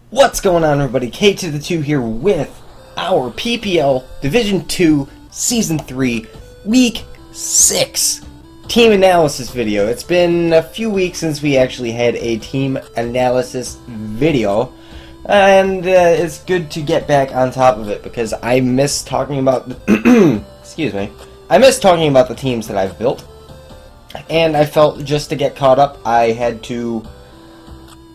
What's going on, everybody? K to the 2 here with our PPL Division 2 Season 3 Week 6 team analysis video. It's been a few weeks since we actually had a team analysis video, and it's good to get back on top of it because I miss talking about excuse me. I miss talking about the teams that I've built, and I felt just to get caught up I had to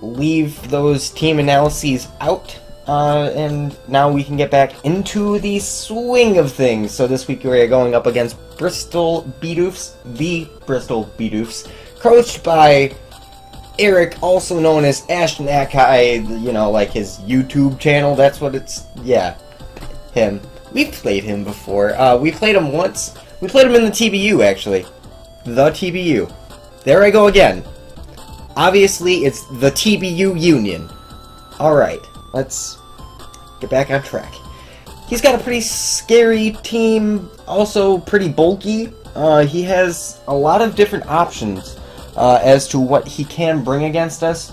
leave those team analyses out, and now we can get back into the swing of things. So this week we are going up against Bristol Bidoofs, the Bristol Bidoofs, coached by Erik, also known as AshtonAkai, you know, like his YouTube channel. That's what it's, yeah, him. We've played him before. We played him once. We played him in the TBU, actually. The TBU. There I go again. Obviously, it's the TBU Union. Alright, let's get back on track. He's got a pretty scary team, also pretty bulky. He has a lot of different options as to what he can bring against us.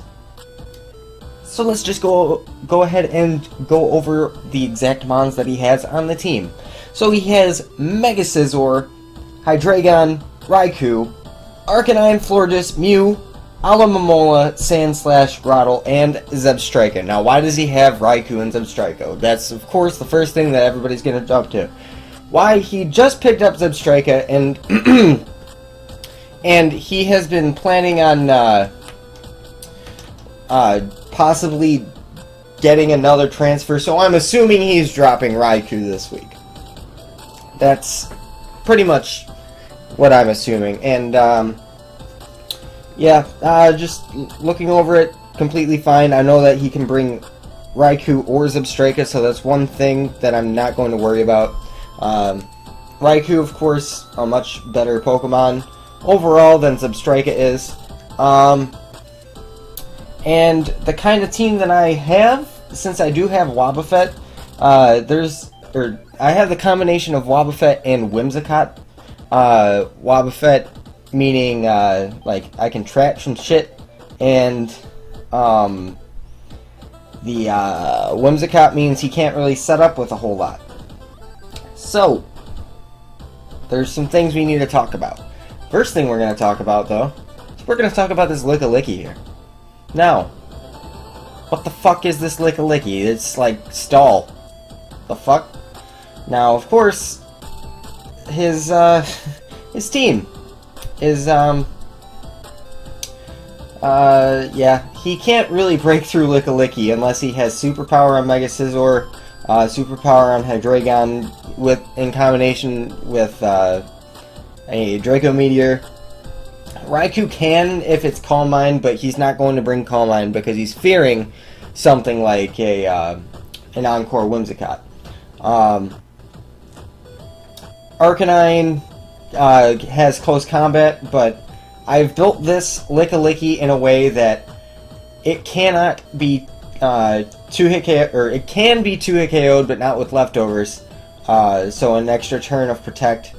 So let's just go ahead and go over the exact mons that he has on the team. So he has Mega Scizor, Hydreigon, Raikou, Arcanine, Florges, Mew, Alomomola, Sandslash, Grotle, and Zebstrika. Now, why does he have Raikou and Zebstrika? That's, of course, the first thing that everybody's going to jump to. Why, he just picked up Zebstrika, and and he has been planning on possibly getting another transfer, so I'm assuming he's dropping Raikou this week. That's pretty much what I'm assuming, and yeah, just looking over it, completely fine. I know that he can bring Raikou or Zebstrika, so that's one thing that I'm not going to worry about. Raikou, of course, a much better Pokemon overall than Zebstrika is. And the kind of team that I have, since I do have Wobbuffet, I have the combination of Wobbuffet and Whimsicott. Wobbuffet meaning, like, I can trap some shit, and, the, Whimsicott means he can't really set up with a whole lot. So, there's some things we need to talk about. First thing we're going to talk about, though, is we're going to talk about this Lickilicky here. Now, what the fuck is this Lickilicky? It's like Stall. The fuck? Now, of course, his team is, yeah, he can't really break through Lickilicky unless he has Superpower on Mega Scizor, Superpower on Hydreigon, in combination with, a Draco Meteor. Raikou can if it's Calm Mind, but he's not going to bring Calm Mind because he's fearing something like an Encore Whimsicott. Arcanine has close combat, but I've built this Lickilicky in a way that it cannot be 2-hit KO, or it can be 2-hit KO'd, but not with leftovers. So an extra turn of Protect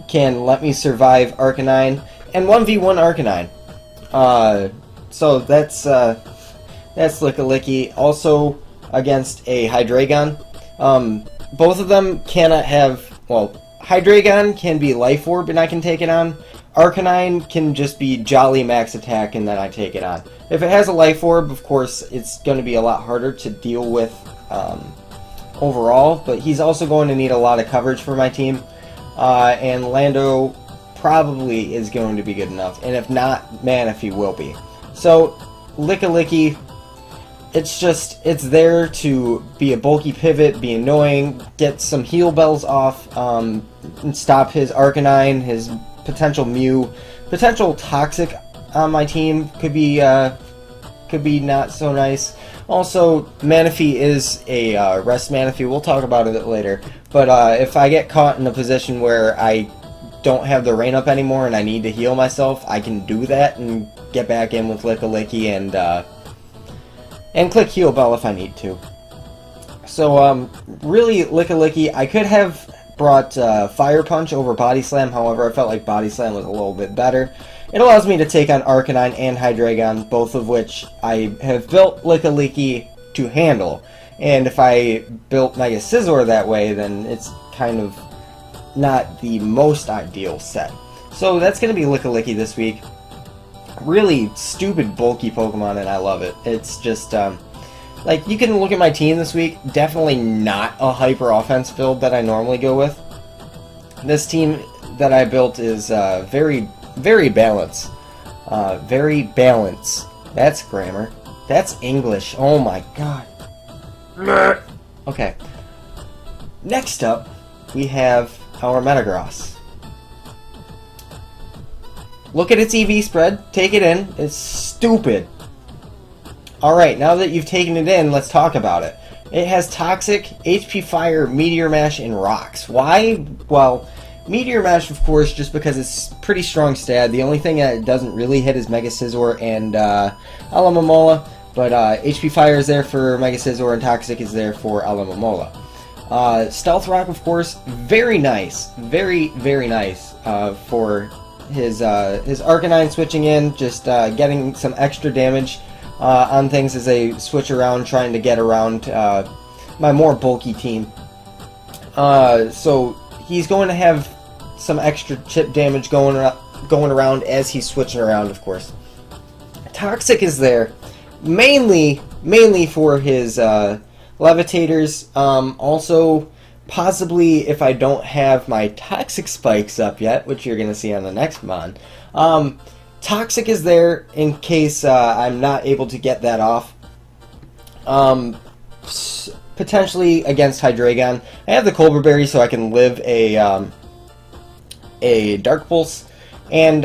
can let me survive Arcanine and 1v1 Arcanine. So that's Lickilicky. Also against a Hydreigon. Both of them cannot have, well, Hydreigon can be Life Orb and I can take it on. Arcanine can just be Jolly Max Attack and then I take it on. If it has a Life Orb, of course, it's going to be a lot harder to deal with overall, but he's also going to need a lot of coverage for my team. And Lando probably is going to be good enough, and if not, Manaphy will be. So, Lickilicky, it's there to be a bulky pivot, be annoying, get some heal bells off, and stop his Arcanine, his potential Mew, potential Toxic on my team could be not so nice. Also, Manaphy is a rest Manaphy. We'll talk about it later. But if I get caught in a position where I don't have the rain up anymore and I need to heal myself, I can do that and get back in with Lickilicky and click Heal Bell if I need to. So, really, Lickilicky, I could have brought Fire Punch over Body Slam. However, I felt like Body Slam was a little bit better. It allows me to take on Arcanine and Hydreigon, both of which I have built Lickilicky to handle. And if I built Mega Scizor that way, then it's kind of not the most ideal set. So that's going to be Lickilicky this week. Really stupid, bulky Pokemon, and I love it. It's just, like, you can look at my team this week. Definitely not a hyper offense build that I normally go with. This team that I built is very balanced. Very balanced. That's grammar. That's English. Oh my god. Okay. Next up, we have our Metagross. Look at its EV spread. Take it in. It's stupid. Alright, now that you've taken it in, let's talk about it. It has Toxic, HP Fire, Meteor Mash, and Rocks. Why? Well, Meteor Mash, of course, just because it's pretty strong stat. The only thing that it doesn't really hit is Mega Scizor and Alomomola. But HP Fire is there for Mega Scizor, and Toxic is there for Alomomola. Stealth Rock, of course, very nice. Very, very nice for his Arcanine switching in, just getting some extra damage on things as they switch around, trying to get around my more bulky team. So he's going to have some extra chip damage going around as he's switching around, of course. Toxic is there mainly for his levitators. Also, possibly if I don't have my Toxic Spikes up yet, which you're going to see on the next mon. Toxic is there in case I'm not able to get that off. Potentially against Hydreigon. I have the Colbur Berry so I can live a Dark Pulse. And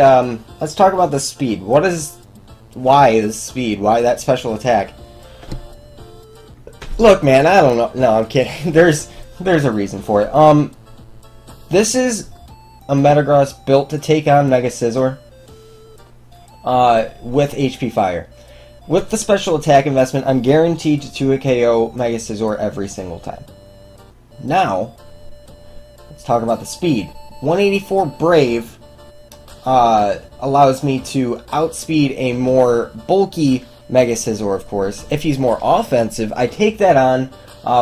let's talk about the speed. Why the speed? Why that special attack? Look, man, I don't know. No, I'm kidding. There's a reason for it. This is a Metagross built to take on Mega Scizor with HP Fire. With the special attack investment, I'm guaranteed to 2 KO Mega Scizor every single time. Now, let's talk about the speed. 184 Brave allows me to outspeed a more bulky Mega Scizor, of course. If he's more offensive, I take that on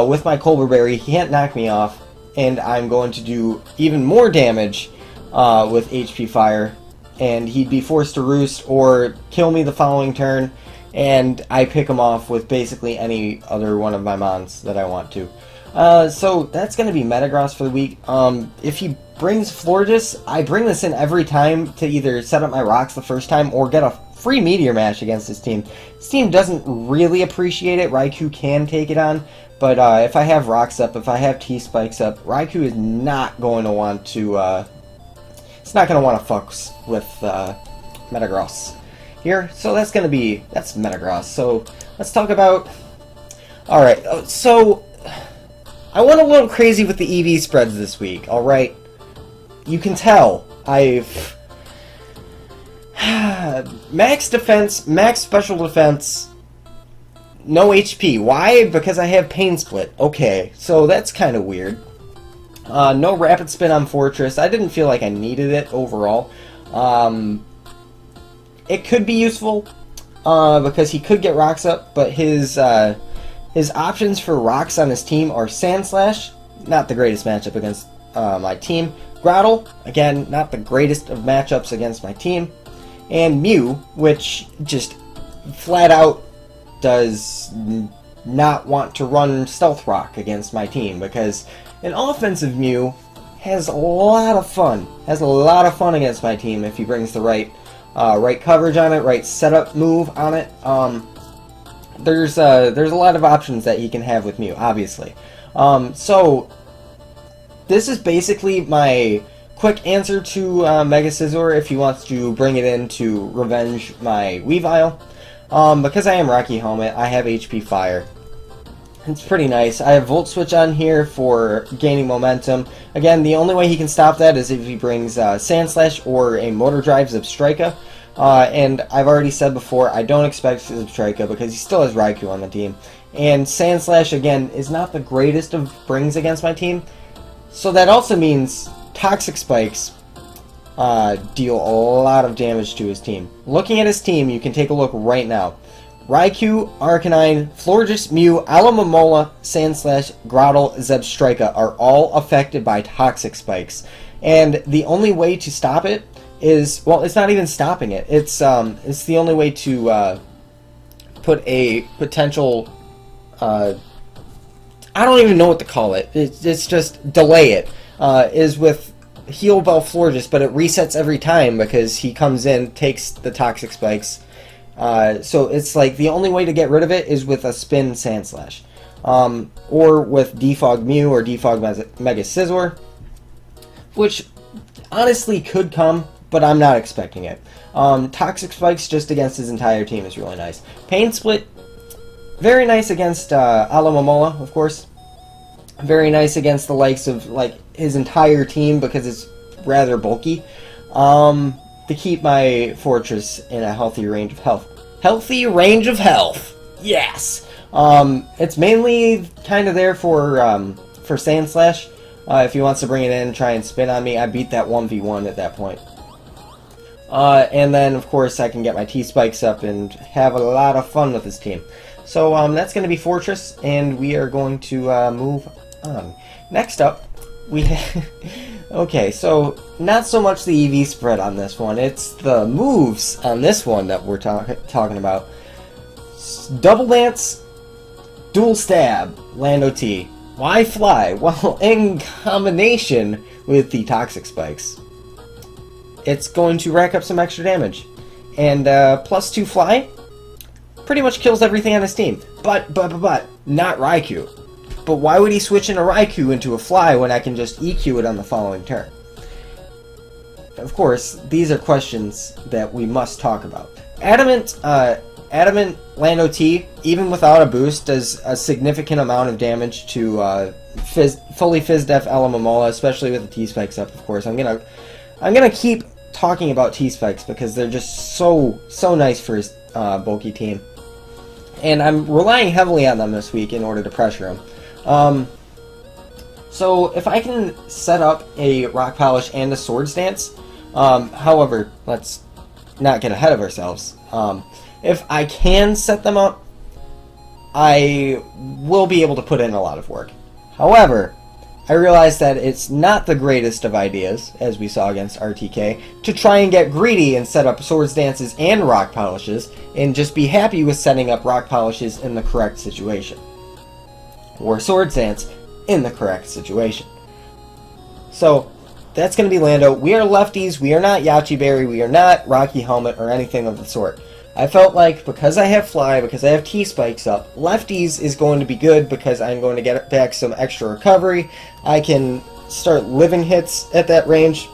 with my Colbur Berry. He can't knock me off, and I'm going to do even more damage with HP Fire, and he'd be forced to roost or kill me the following turn, and I pick him off with basically any other one of my mons that I want to. So that's going to be Metagross for the week. If he brings Florges, I bring this in every time to either set up my rocks the first time or get a free Meteor Mash against his team. His team doesn't really appreciate it. Raikou can take it on, but if I have rocks up, if I have T-Spikes up, Raikou is not going to want to, it's not going to want to fuck with Metagross here. So that's Metagross. So let's talk about, alright, so I went a little crazy with the EV spreads this week, alright? You can tell, I've max defense, max special defense, no HP. Why? Because I have Pain Split. Okay, so that's kind of weird. No Rapid Spin on Fortress. I didn't feel like I needed it overall. It could be useful because he could get rocks up, but his options for rocks on his team are Sandslash, not the greatest matchup against my team. Groudle, again, not the greatest of matchups against my team. And Mew, which just flat out does not want to run Stealth Rock against my team, because an offensive Mew has a lot of fun. Has a lot of fun against my team if he brings the right coverage on it, right setup move on it. There's a lot of options that he can have with Mew, obviously. So this is basically my quick answer to Mega Scizor if he wants to bring it in to revenge my Weavile. Because I am Rocky Helmet, I have HP Fire. It's pretty nice. I have Volt Switch on here for gaining momentum. Again, the only way he can stop that is if he brings Sandslash or a Motor Drive Zebstrika. And I've already said before, I don't expect Zebstrika because he still has Raikou on the team. And Sandslash, again, is not the greatest of brings against my team. So that also means Toxic Spikes deal a lot of damage to his team. Looking at his team, you can take a look right now. Raikou, Arcanine, Florges, Mew, Alomomola, Sandslash, Groudon, Zebstrika are all affected by Toxic Spikes. And the only way to stop it is, well, it's not even stopping it. It's the only way to put a potential, I don't even know what to call it. It's just delay it. Is with Heal Bell Florges, but it resets every time because he comes in, takes the Toxic Spikes. So it's like the only way to get rid of it is with a Spin Sandslash. Or with Defog Mew or Defog Mega Scizor, which honestly could come, but I'm not expecting it. Toxic Spikes just against his entire team is really nice. Pain Split, very nice against Alomomola, of course. Very nice against the likes of like his entire team because it's rather bulky. To keep my Fortress in a healthy range of health. Healthy range of health! Yes! It's mainly kind of there for Sandslash. If he wants to bring it in and try and spin on me, I beat that 1v1 at that point. And then, of course, I can get my T-Spikes up and have a lot of fun with his team. So, that's going to be Fortress, and we are going to move on. Next up, we have... Okay, so not so much the EV spread on this one, it's the moves on this one that we're talking about. Double Dance, Dual Stab, Lando T. Why Fly? Well, in combination with the Toxic Spikes, it's going to rack up some extra damage. And +2 Fly pretty much kills everything on his team. But, not Raikou. But why would he switch in a Raikou into a Fly when I can just EQ it on the following turn? Of course, these are questions that we must talk about. Adamant Lando T, even without a boost, does a significant amount of damage to fully Fizz-Def Alomomola, especially with the T-Spikes up, of course. I'm gonna keep talking about T-Spikes because they're just so nice for his bulky team. And I'm relying heavily on them this week in order to pressure him. So if I can set up a Rock Polish and a Swords Dance, however, let's not get ahead of ourselves. If I can set them up, I will be able to put in a lot of work. However, I realize that it's not the greatest of ideas, as we saw against RTK, to try and get greedy and set up Swords Dances and Rock Polishes, and just be happy with setting up Rock Polishes in the correct situation. Or Swords Dance in the correct situation. So, that's going to be Lando. We are lefties, we are not Yachi Berry, we are not Rocky Helmet, or anything of the sort. I felt like, because I have Fly, because I have T-Spikes up, lefties is going to be good because I'm going to get back some extra recovery. I can start living hits at that range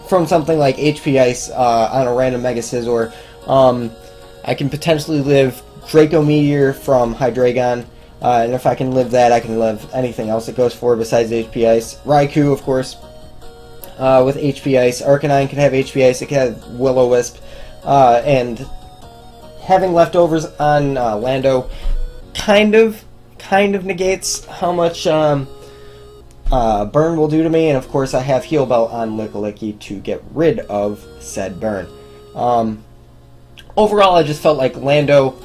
from something like HP Ice on a random Mega Scizor. I can potentially live Draco Meteor from Hydreigon. And if I can live that, I can live anything else it goes for besides HP Ice. Raikou, of course, with HP Ice. Arcanine can have HP Ice, it can have Will-O-Wisp. And having leftovers on Lando kind of negates how much Burn will do to me. And of course, I have Heal Bell on Lickilicky to get rid of said Burn. Overall, I just felt like Lando...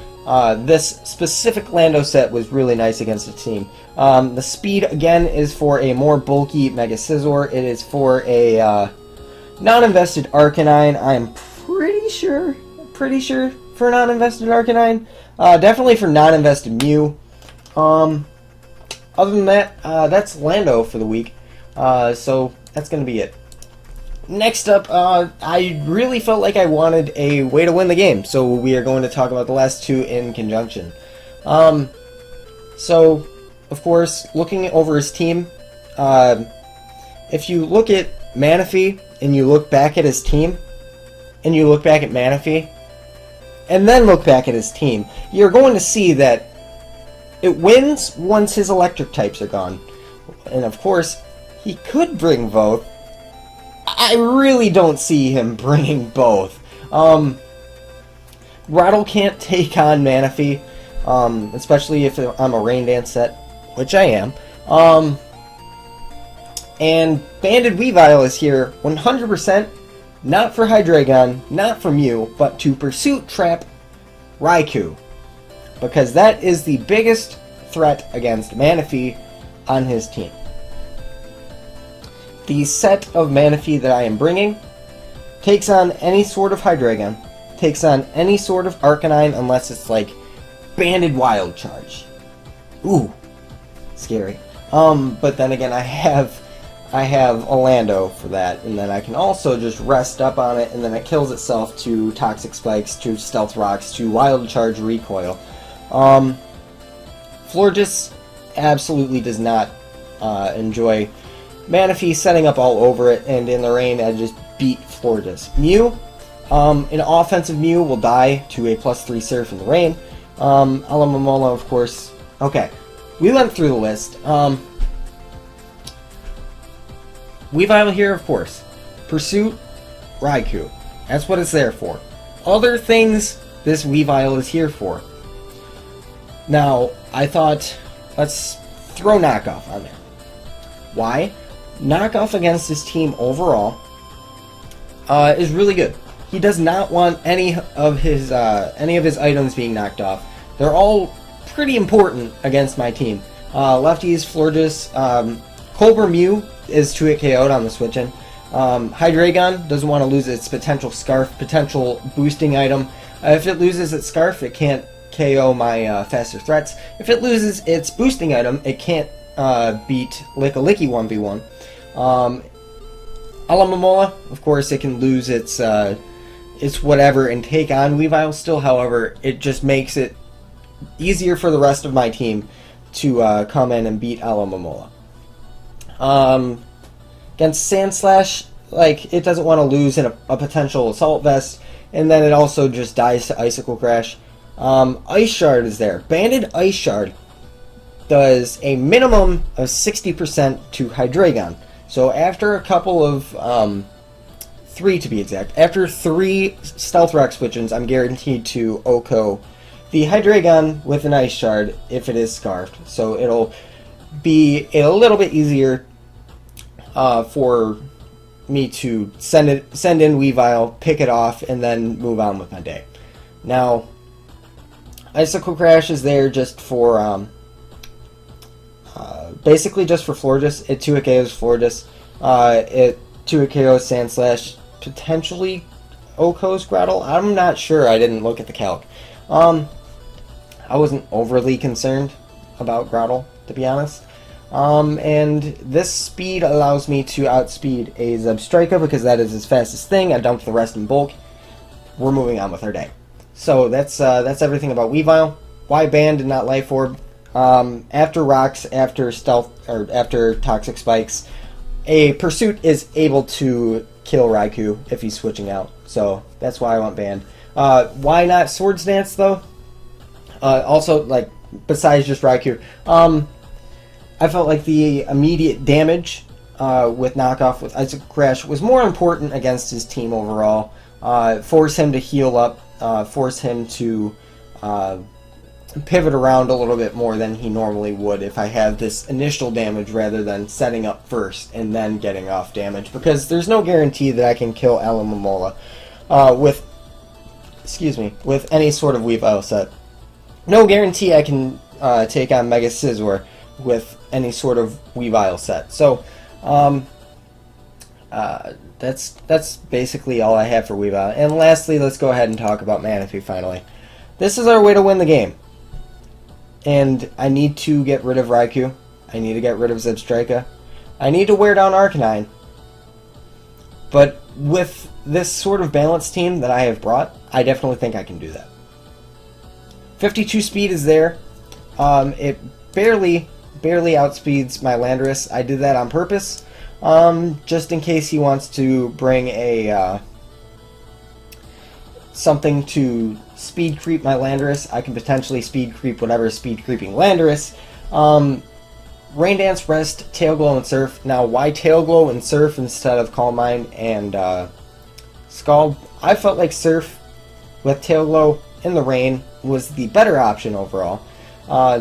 this specific Lando set was really nice against the team. The speed, again, is for a more bulky Mega Scizor. It is for a non-invested Arcanine. I am pretty sure for non-invested Arcanine. Definitely for non-invested Mew. Other than that, that's Lando for the week. So that's going to be it. Next up, I really felt like I wanted a way to win the game, so we are going to talk about the last two in conjunction. So, of course, looking over his team, if you look at Manaphy, and you look back at his team, and you look back at Manaphy, and then look back at his team, you're going to see that it wins once his electric types are gone. And of course, he could bring both. I really don't see him bringing both. Rattle can't take on Manaphy, especially if I'm a Rain Dance set, which I am. And Banded Weavile is here 100%, not for Hydreigon, not for Mew, but to Pursuit Trap Raikou. Because that is the biggest threat against Manaphy on his team. The set of Manaphy that I am bringing takes on any sort of Hydreigon, takes on any sort of Arcanine unless it's like Banded Wild Charge. Ooh, scary. But then again, I have Orlando for that, and then I can also just rest up on it, and then it kills itself to Toxic Spikes, to Stealth Rocks, to Wild Charge Recoil. Florges absolutely does not enjoy Manaphy setting up all over it, and in the rain I just beat Florges. Mew, an offensive Mew will die to a +3 Surf in the rain. Alomomola, of course. Okay, we went through the list. Weavile here, of course. Pursuit, Raikou. That's what it's there for. Other things this Weavile is here for. Now, I thought, let's throw Knockoff on there. Why? Knockoff against his team overall is really good. He does not want any of his items being knocked off. They're all pretty important against my team. Lefties, Florges, Colbur Mew is 2-hit KO'd on the switch-in. Hydreigon doesn't want to lose its potential Scarf, potential boosting item. If it loses its Scarf, it can't KO my faster threats. If it loses its boosting item, it can't beat Licky 1v1. Alomomola, of course, it can lose its whatever and take on Weavile still. However, it just makes it easier for the rest of my team to come in and beat Alomomola. Against Sandslash, like, it doesn't want to lose in a potential Assault Vest, and then it also just dies to Icicle Crash. Ice Shard is there. Banded Ice Shard does a minimum of 60% to Hydreigon. So after a couple of, 3 to be exact, after 3 Stealth Rock switch-ins, I'm guaranteed to OHKO the Hydreigon with an Ice Shard if it is Scarfed. So it'll be a little bit easier for me to send in Weavile, pick it off, and then move on with my day. Now, Icicle Crash is there just for basically just for Florges. It 2-hit KOs Florges. It 2-hit KOs Sandslash, potentially OHKO's Groudle. I'm not sure. I didn't look at the calc. I wasn't overly concerned about Groudle, to be honest. And this speed allows me to outspeed a Zebstrika because that is his fastest thing. I dumped the rest in bulk. We're moving on with our day. So that's everything about Weavile. Why Band and not Life Orb? After Rocks, after Stealth, or after Toxic Spikes, a Pursuit is able to kill Raikou if he's switching out. So that's why I want Band. Why not Swords Dance though? Also, like, besides just Raikou, I felt like the immediate damage with Knockoff with Icicle Crash was more important against his team overall. Force him to heal up, force him to pivot around a little bit more than he normally would if I have this initial damage rather than setting up first and then getting off damage, because there's no guarantee that I can kill Alomomola with any sort of Weavile set. No guarantee I can take on Mega Scizor with any sort of Weavile set. So that's basically all I have for Weavile. And lastly, let's go ahead and talk about Manaphy finally. This is our way to win the game. And I need to get rid of Raikou. I need to get rid of Zebstrika. I need to wear down Arcanine. But with this sort of balanced team that I have brought, I definitely think I can do that. 52 speed is there. It barely outspeeds my Landorus. I did that on purpose, just in case he wants to bring a something to speed creep my Landorus. I can potentially speed creep whatever is speed creeping Landorus. Rain Dance, Rest, Tail Glow, and Surf. Now, why Tail Glow and Surf instead of Calm Mind and Scald? I felt like Surf with Tail Glow in the rain was the better option overall.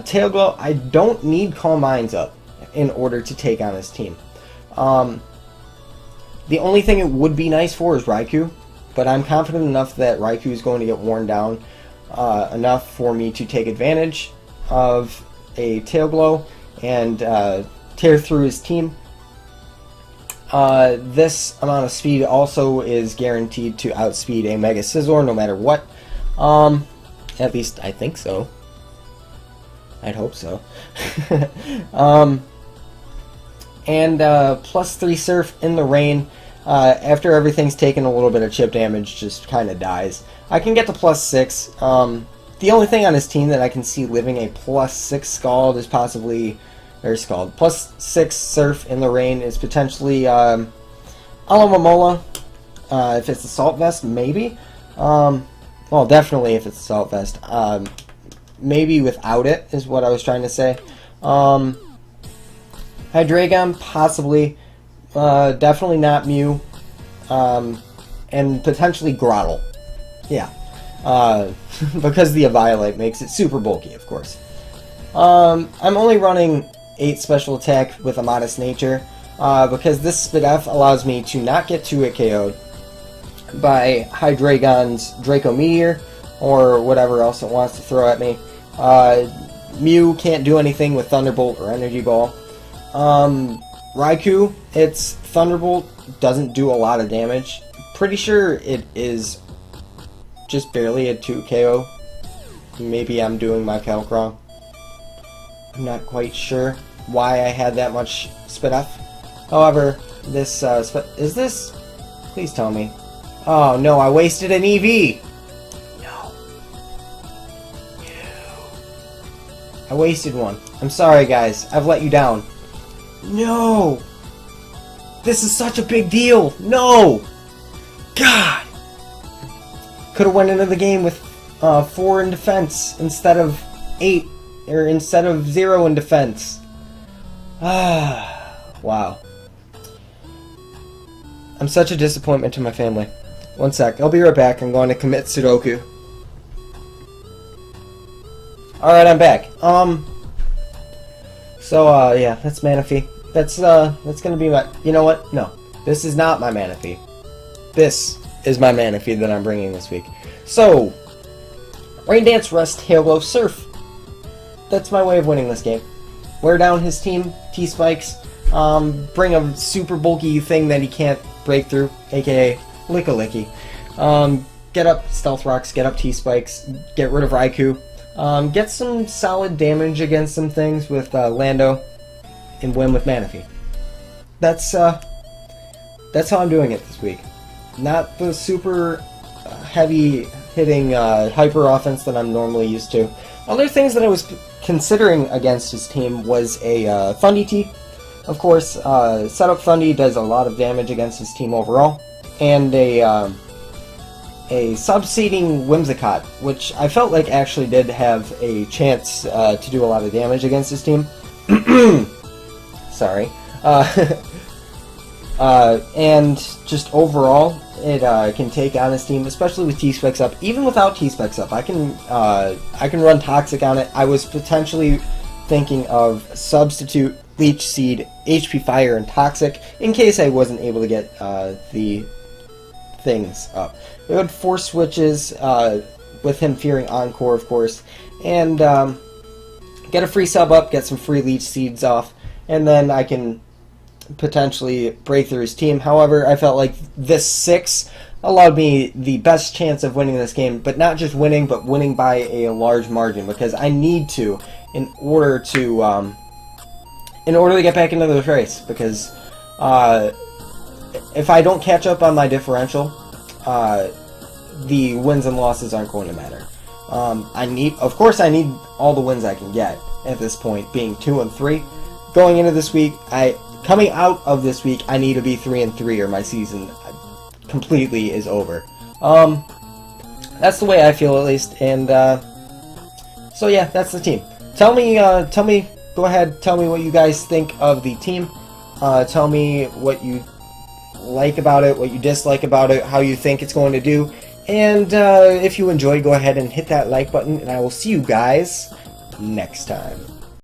Tail Glow, I don't need Calm Minds up in order to take on his team. The only thing it would be nice for is Raikou, but I'm confident enough that Raikou is going to get worn down enough for me to take advantage of a Tail Glow and tear through his team. This amount of speed also is guaranteed to outspeed a Mega Scizor no matter what. At least I think so. I'd hope so. And plus 3 Surf in the rain. After everything's taken a little bit of chip damage, just kind of dies. I can get to plus 6. The only thing on his team that I can see living a plus 6 Scald is possibly, or Scald, plus 6 Surf in the rain is potentially Alomomola. If it's Assault Vest, maybe. Well, definitely if it's Assault Vest. Maybe without it is what I was trying to say. Hydreigon, possibly. Definitely not Mew. And potentially Grottle. Yeah. Because the Eviolite makes it super bulky, of course. I'm only running 8 special attack with a modest nature. Because this Bidoof allows me to not get 2-hit KO'd by Hydreigon's Draco Meteor, or whatever else it wants to throw at me. Mew can't do anything with Thunderbolt or Energy Ball. Raikou, its Thunderbolt doesn't do a lot of damage. Pretty sure it is just barely a 2 KO. Maybe I'm doing my calc wrong. I'm not quite sure why I had that much Bidoof. However, this is this? Please tell me. Oh no, I wasted an EV! No. I wasted one. I'm sorry guys, I've let you down. No! This is such a big deal! No! God! Could've went into the game with 4 in defense instead of 8, or instead of 0 in defense. Ah, wow. I'm such a disappointment to my family. One sec, I'll be right back. I'm going to commit Sudoku. Alright, I'm back. So, yeah, that's Manaphy. That's gonna be my... You know what? No. This is not my Manaphy. This is my Manaphy that I'm bringing this week. So, Rain Dance, Rest, Hail Glow, Surf. That's my way of winning this game. Wear down his team, T-Spikes, bring a super bulky thing that he can't break through, aka Lickalicky. Get up Stealth Rocks, get up T-Spikes, get rid of Raikou. Get some solid damage against some things with Lando, and win with Manaphy. That's how I'm doing it this week. Not the super heavy hitting hyper offense that I'm normally used to. Other things that I was considering against his team was a Thundy T. Of course, Setup Thundy does a lot of damage against his team overall, and a Subseeding Whimsicott, which I felt like actually did have a chance to do a lot of damage against his team. Sorry. And just overall, it can take on his team, especially with T-Specs up. Even without T-Specs up, I can run Toxic on it. I was potentially thinking of Substitute, Leech Seed, HP Fire, and Toxic in case I wasn't able to get the things up. We had 4 switches with him fearing Encore, of course, and get a free sub up, get some free Leech Seeds off, and then I can potentially break through his team. However, I felt like this 6 allowed me the best chance of winning this game, but not just winning, but winning by a large margin, because I need to in order to get back into the race, because if I don't catch up on my differential, the wins and losses aren't going to matter. Of course I need all the wins I can get at this point, being 2 and 3. Going into this week, coming out of this week, I need to be 3 and 3 or my season completely is over. That's the way I feel, at least, and so yeah, that's the team. Tell me, go ahead, tell me what you guys think of the team. Tell me what you like about it, what you dislike about it, how you think it's going to do, and if you enjoy, go ahead and hit that like button, and I will see you guys next time.